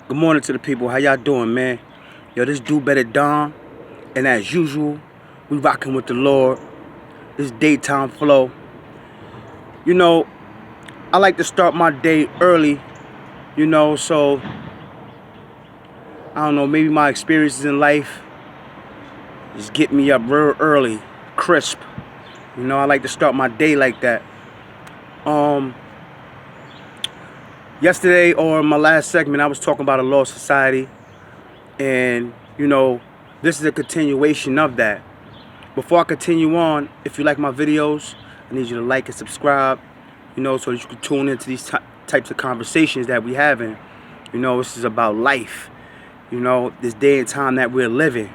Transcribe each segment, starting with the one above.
Good morning to the people. How y'all doing, man? Yo, this Do Better Don. And as usual, we rocking with the Lord. This daytime flow. You know, I like to start my day early, so I don't know, maybe my experiences in life just get me up real early, crisp. I like to start my day like that. Yesterday, or my last segment, I was talking about a lost society. And, this is a continuation of that. Before I continue on, if you like my videos, I need you to like and subscribe, so that you can tune into these types of conversations that we having. This is about life, this day and time that we're living,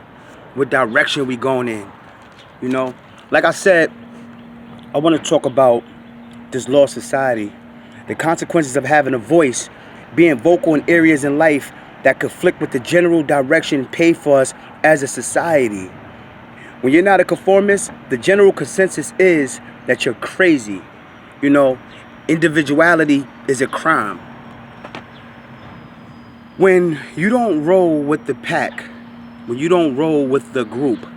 what direction we going in. Like I said, I want to talk about this lost society, the consequences of having a voice, being vocal in areas in life that conflict with the general direction paid for us as a society. When you're not a conformist, the general consensus is that you're crazy. Individuality is a crime. When you don't roll with the pack, when you don't roll with the group,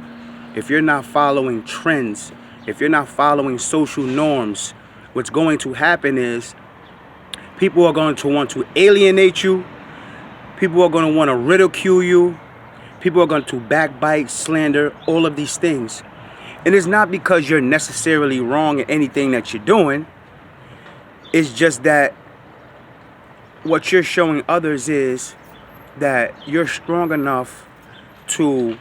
if you're not following trends, if you're not following social norms, what's going to happen is people are going to want to alienate you. People are going to want to ridicule you. People are going to backbite, slander, all of these things. And it's not because you're necessarily wrong in anything that you're doing. It's just that what you're showing others is that you're strong enough to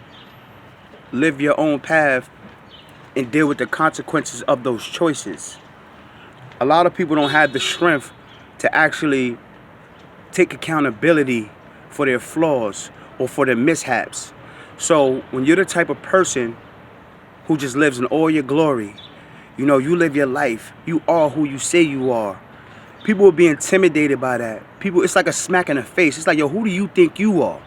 live your own path and deal with the consequences of those choices. A lot of people don't have the strength to actually take accountability for their flaws or for their mishaps. So when you're the type of person who just lives in all your glory, you live your life, you are who you say you are, people will be intimidated by that. People, it's like a smack in the face. It's like, yo, who do you think you are?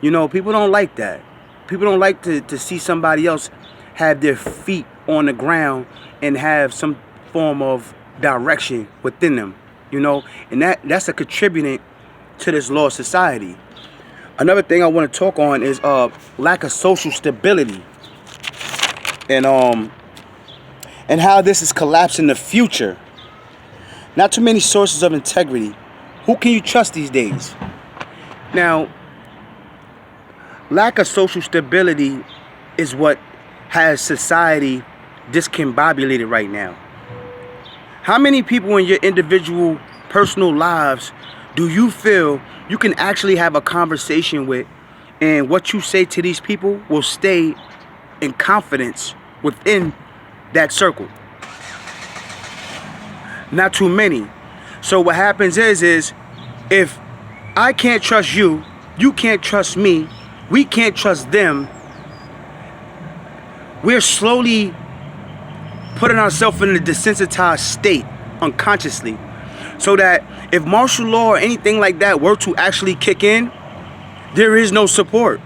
People don't like that. People don't like to see somebody else have their feet on the ground and have some form of direction within them, and that's a contributing to this lost society. Another thing I want to talk on is lack of social stability, and how this is collapsing the future. Not too many sources of integrity. Who can you trust these days? Now, lack of social stability is what has society discombobulated right now. How many people in your individual personal lives do you feel you can actually have a conversation with, and what you say to these people will stay in confidence within that circle? Not too many. So what happens is if I can't trust you, you can't trust me, we can't trust them, we're slowly putting ourselves in a desensitized state unconsciously, so that if martial law or anything like that were to actually kick in, there is no support,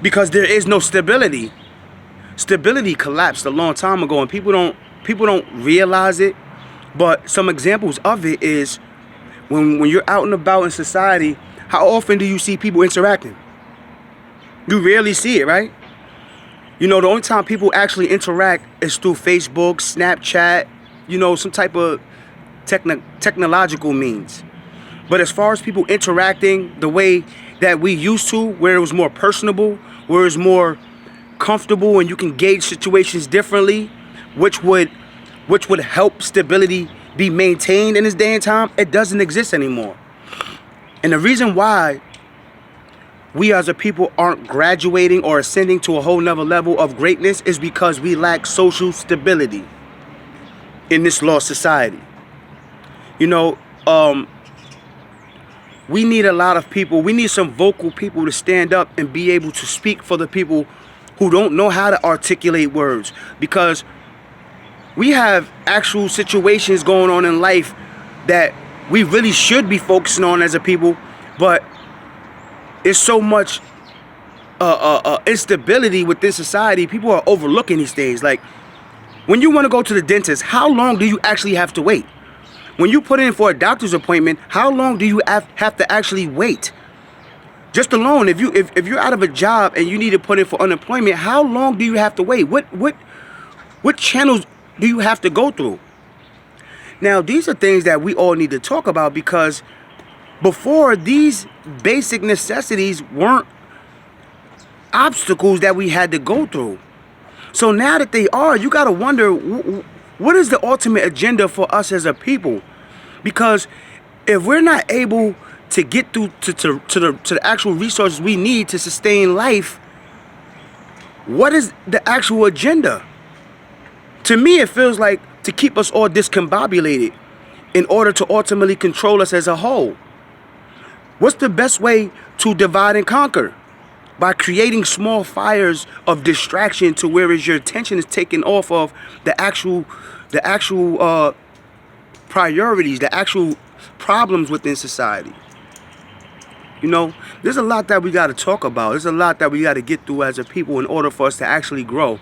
because there is no stability. Stability collapsed a long time ago, and people don't realize it. But some examples of it is when you're out and about in society, how often do you see people interacting? You rarely see it, right? The only time people actually interact is through Facebook, Snapchat, some type of technological means. But as far as people interacting the way that we used to, where it was more personable, where it was more comfortable, and you can gauge situations differently, which would help stability be maintained in this day and time, it doesn't exist anymore. And the reason why we as a people aren't graduating or ascending to a whole nother level of greatness is because we lack social stability in this lost society. We need a lot of people. We need some vocal people to stand up and be able to speak for the people who don't know how to articulate words, because we have actual situations going on in life that we really should be focusing on as a people, but it's so much instability within society. People are overlooking these things. Like, when you want to go to the dentist, how long do you actually have to wait? When you put in for a doctor's appointment, how long do you have to actually wait? Just alone, if you're out of a job and you need to put in for unemployment, how long do you have to wait? What channels do you have to go through? Now, these are things that we all need to talk about, because before, these basic necessities weren't obstacles that we had to go through. So now that they are, you got to wonder, what is the ultimate agenda for us as a people? Because if we're not able to get through to the actual resources we need to sustain life, what is the actual agenda? To me, it feels like to keep us all discombobulated in order to ultimately control us as a whole. What's the best way to divide and conquer? By creating small fires of distraction to whereas your attention is taken off of the actual priorities, the actual problems within society. You know, there's a lot that we got to talk about. There's a lot that we got to get through as a people in order for us to actually grow.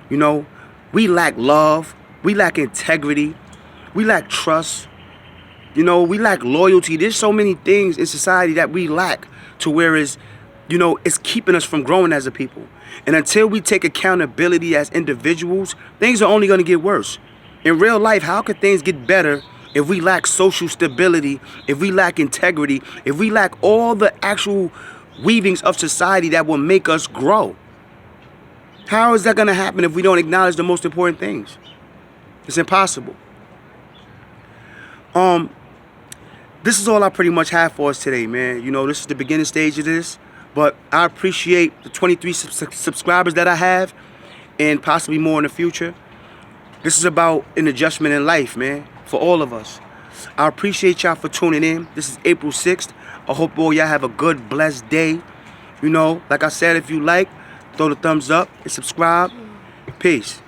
You know, we lack love. We lack integrity. We lack trust. You know, we lack loyalty. There's so many things in society that we lack to whereas, you know, it's keeping us from growing as a people. And until we take accountability as individuals, things are only going to get worse. In real life, how could things get better if we lack social stability, if we lack integrity, if we lack all the actual weavings of society that will make us grow? How is that going to happen if we don't acknowledge the most important things? It's impossible. This is all I pretty much have for us today, man. You know, this is the beginning stage of this, but I appreciate the 23 subscribers that I have, and possibly more in the future. This is about an adjustment in life, man, for all of us. I appreciate y'all for tuning in. This is April 6th. I hope all y'all have a good, blessed day. You know, like I said, if you like, throw the thumbs up and subscribe. Peace.